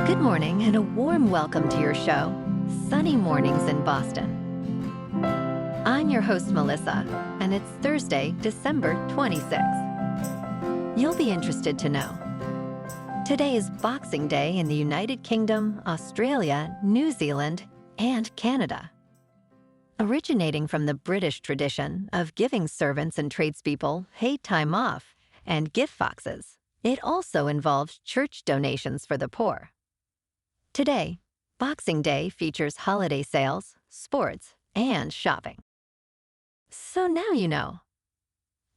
Good morning and a warm welcome to your show, Sunny Mornings in Boston. I'm your host, Melissa, and it's Thursday, December 26th. You'll be interested to know. Today is Boxing Day in the United Kingdom, Australia, New Zealand, and Canada. Originating from the British tradition of giving servants and tradespeople paid time off and gift boxes, it also involves church donations for the poor. Today, Boxing Day features holiday sales, sports, and shopping. So now you know.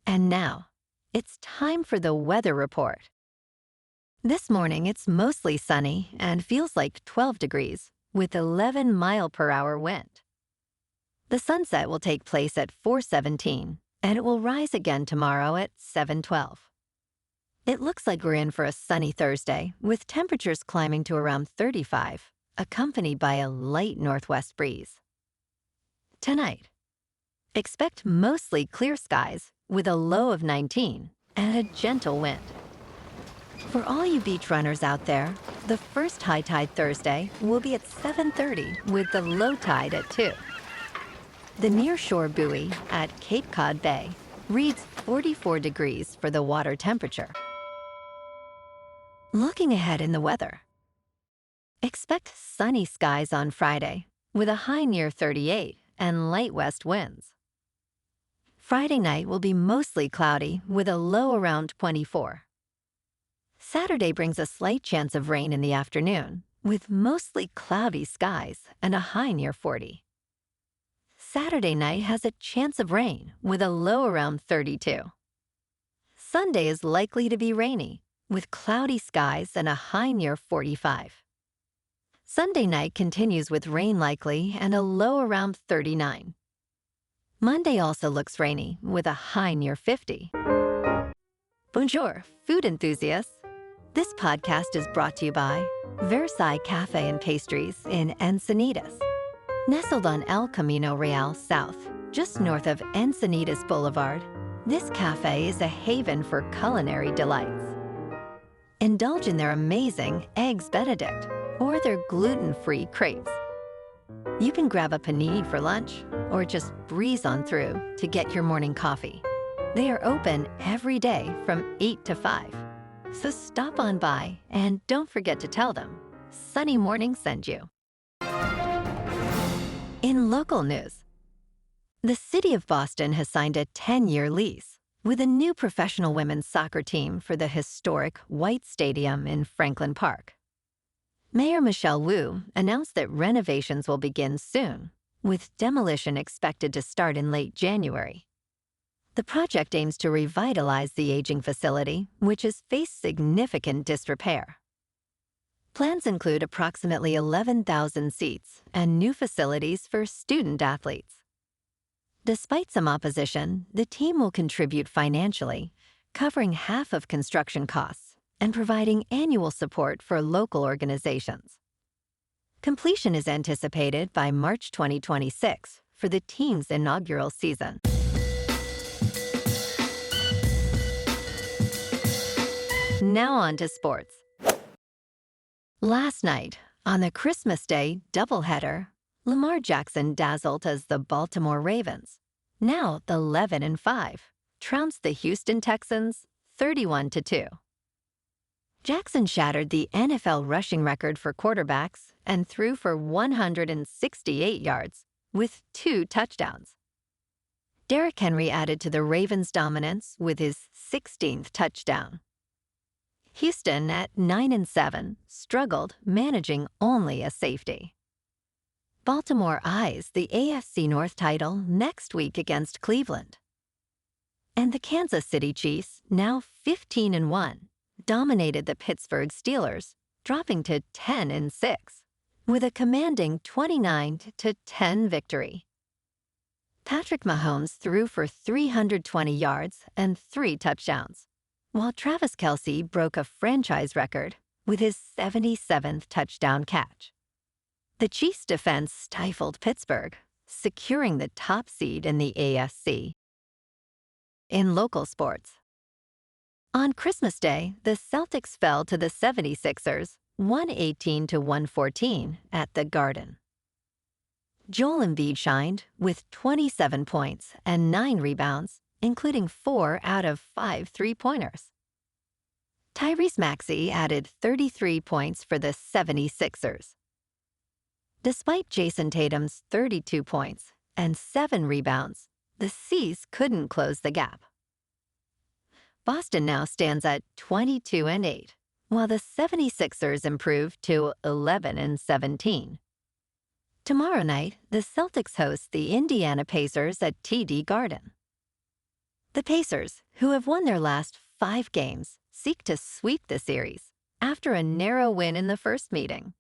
And now, it's time for the weather report. This morning, it's mostly sunny and feels like 12 degrees with 11 mile-per-hour wind. The sunset will take place at 4:17, and it will rise again tomorrow at 7:12. It looks like we're in for a sunny Thursday, with temperatures climbing to around 35, accompanied by a light northwest breeze. Tonight, expect mostly clear skies with a low of 19 and a gentle wind. For all you beach runners out there, the first high tide Thursday will be at 7:30 with the low tide at 2. The nearshore buoy at Cape Cod Bay reads 44 degrees for the water temperature. Looking ahead in the weather. Expect sunny skies on Friday with a high near 38 and light west winds. Friday night will be mostly cloudy with a low around 24. Saturday brings a slight chance of rain in the afternoon with mostly cloudy skies and a high near 40. Saturday night has a chance of rain with a low around 32. Sunday is likely to be rainy with cloudy skies and a high near 45. Sunday night continues with rain likely and a low around 39. Monday also looks rainy with a high near 50. Bonjour, food enthusiasts. This podcast is brought to you by Versailles Cafe and Pastries in Encinitas. Nestled on El Camino Real South, just north of Encinitas Boulevard, this cafe is a haven for culinary delights. Indulge in their amazing Eggs Benedict or their gluten-free crepes. You can grab a panini for lunch or just breeze on through to get your morning coffee. They are open every day from 8 to 5. So stop on by and don't forget to tell them Sunny Morning sent you. In local news, the city of Boston has signed a 10-year lease with a new professional women's soccer team for the historic White Stadium in Franklin Park. Mayor Michelle Wu announced that renovations will begin soon, with demolition expected to start in late January. The project aims to revitalize the aging facility, which has faced significant disrepair. Plans include approximately 11,000 seats and new facilities for student athletes. Despite some opposition, the team will contribute financially, covering half of construction costs and providing annual support for local organizations. Completion is anticipated by March 2026 for the team's inaugural season. Now on to sports. Last night, on the Christmas Day doubleheader, Lamar Jackson dazzled as the Baltimore Ravens, now 11-5, trounced the Houston Texans 31-2. Jackson shattered the NFL rushing record for quarterbacks and threw for 168 yards with 2 touchdowns. Derrick Henry added to the Ravens' dominance with his 16th touchdown. Houston, at 9-7, struggled, managing only a safety. Baltimore eyes the AFC North title next week against Cleveland. And the Kansas City Chiefs, now 15-1, dominated the Pittsburgh Steelers, dropping to 10-6, with a commanding 29-10 victory. Patrick Mahomes threw for 320 yards and 3 touchdowns, while Travis Kelce broke a franchise record with his 77th touchdown catch. The Chiefs' defense stifled Pittsburgh, securing the top seed in the AFC. In local sports, on Christmas Day, the Celtics fell to the 76ers 118 to 114 at the Garden. Joel Embiid shined with 27 points and 9 rebounds, including 4 out of 5 three-pointers. Tyrese Maxey added 33 points for the 76ers. Despite Jason Tatum's 32 points and 7 rebounds, the C's couldn't close the gap. Boston now stands at 22-8, while the 76ers improved to 11-17. Tomorrow night, the Celtics host the Indiana Pacers at TD Garden. The Pacers, who have won their last 5 games, seek to sweep the series after a narrow win in the first meeting.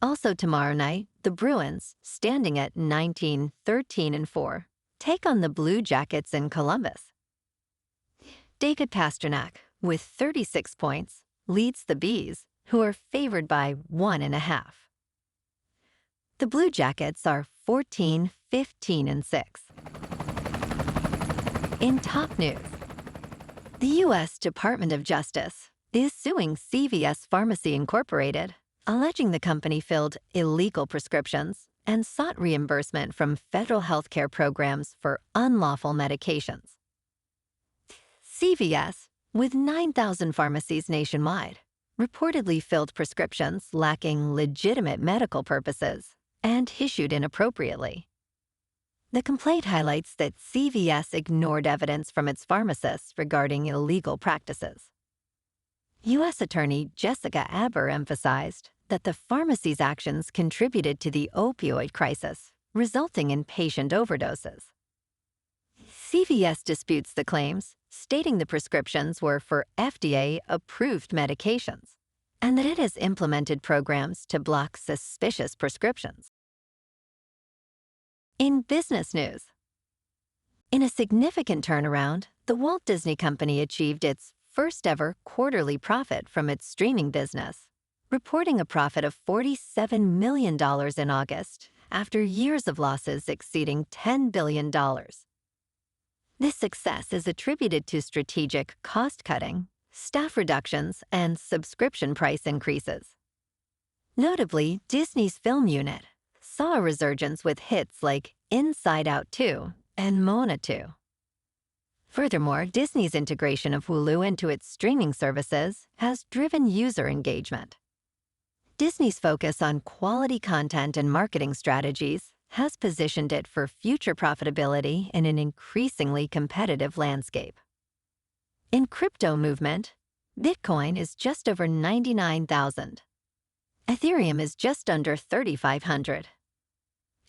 Also tomorrow night, the Bruins, standing at 19-13-4, take on the Blue Jackets in Columbus. David Pasternak, with 36 points, leads the Bees, who are favored by 1.5. The Blue Jackets are 14-15-6. In top news, the U.S. Department of Justice is suing CVS Pharmacy Incorporated, alleging the company filled illegal prescriptions and sought reimbursement from federal healthcare programs for unlawful medications. CVS, with 9,000 pharmacies nationwide, reportedly filled prescriptions lacking legitimate medical purposes and issued inappropriately. The complaint highlights that CVS ignored evidence from its pharmacists regarding illegal practices. U.S. Attorney Jessica Aber emphasized that the pharmacy's actions contributed to the opioid crisis, resulting in patient overdoses. CVS disputes the claims, stating the prescriptions were for FDA-approved medications and that it has implemented programs to block suspicious prescriptions. In business news, in a significant turnaround, the Walt Disney Company achieved its first-ever quarterly profit from its streaming business, reporting a profit of $47 million in August after years of losses exceeding $10 billion. This success is attributed to strategic cost-cutting, staff reductions, and subscription price increases. Notably, Disney's film unit saw a resurgence with hits like Inside Out 2 and Moana 2. Furthermore, Disney's integration of Hulu into its streaming services has driven user engagement. Disney's focus on quality content and marketing strategies has positioned it for future profitability in an increasingly competitive landscape. In crypto movement, Bitcoin is just over 99,000. Ethereum is just under 3,500.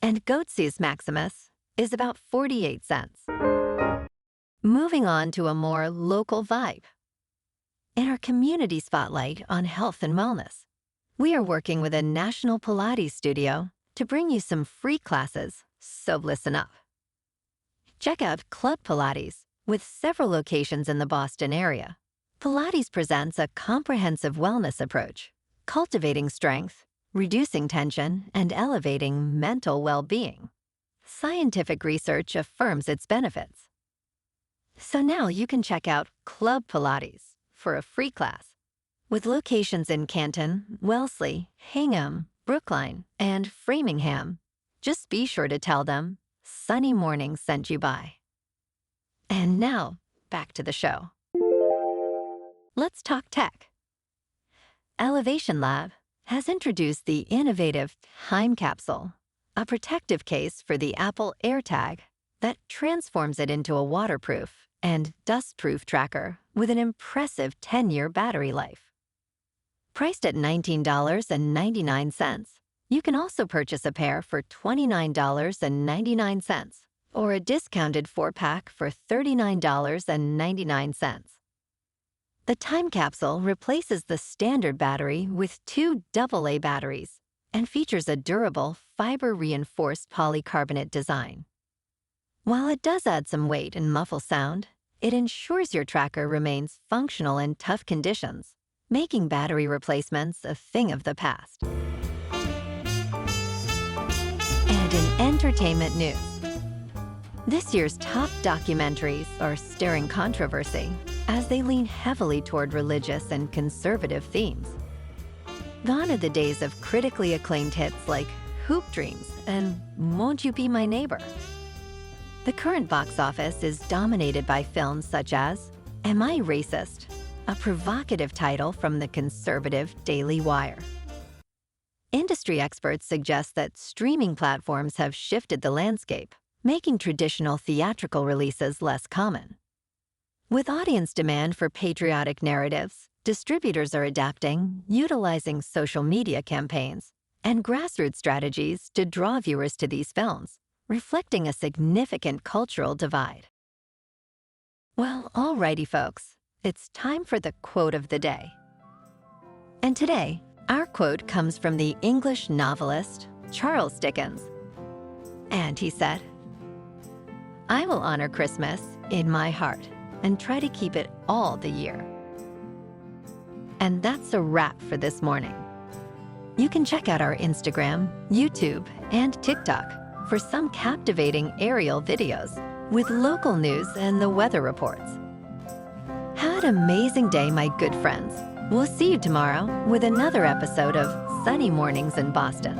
And Goatse's Maximus is about 48 cents. Moving on to a more local vibe. In our community spotlight on health and wellness, we are working with a national Pilates studio to bring you some free classes, so listen up. Check out Club Pilates, with several locations in the Boston area. Pilates presents a comprehensive wellness approach, cultivating strength, reducing tension, and elevating mental well-being. Scientific research affirms its benefits. So now you can check out Club Pilates for a free class. With locations in Canton, Wellesley, Hingham, Brookline, and Framingham, just be sure to tell them Sunny Morning sent you by. And now, back to the show. Let's talk tech. Elevation Lab has introduced the innovative Time Capsule, a protective case for the Apple AirTag that transforms it into a waterproof and dustproof tracker with an impressive 10-year battery life. Priced at $19.99, you can also purchase a pair for $29.99 or a discounted 4-pack for $39.99. The Time Capsule replaces the standard battery with 2 AA batteries and features a durable, fiber-reinforced polycarbonate design. While it does add some weight and muffle sound, it ensures your tracker remains functional in tough conditions, making battery replacements a thing of the past. And in entertainment news, this year's top documentaries are stirring controversy as they lean heavily toward religious and conservative themes. Gone are the days of critically acclaimed hits like Hoop Dreams and Won't You Be My Neighbor? The current box office is dominated by films such as Am I Racist?, a provocative title from the conservative Daily Wire. Industry experts suggest that streaming platforms have shifted the landscape, making traditional theatrical releases less common. With audience demand for patriotic narratives, distributors are adapting, utilizing social media campaigns and grassroots strategies to draw viewers to these films, reflecting a significant cultural divide. Well, alrighty folks, it's time for the quote of the day. And today, our quote comes from the English novelist Charles Dickens. And he said, "I will honor Christmas in my heart and try to keep it all the year." And that's a wrap for this morning. You can check out our Instagram, YouTube, and TikTok for some captivating aerial videos with local news and the weather reports. Have an amazing day, my good friends. We'll see you tomorrow with another episode of Sunny Mornings in Boston.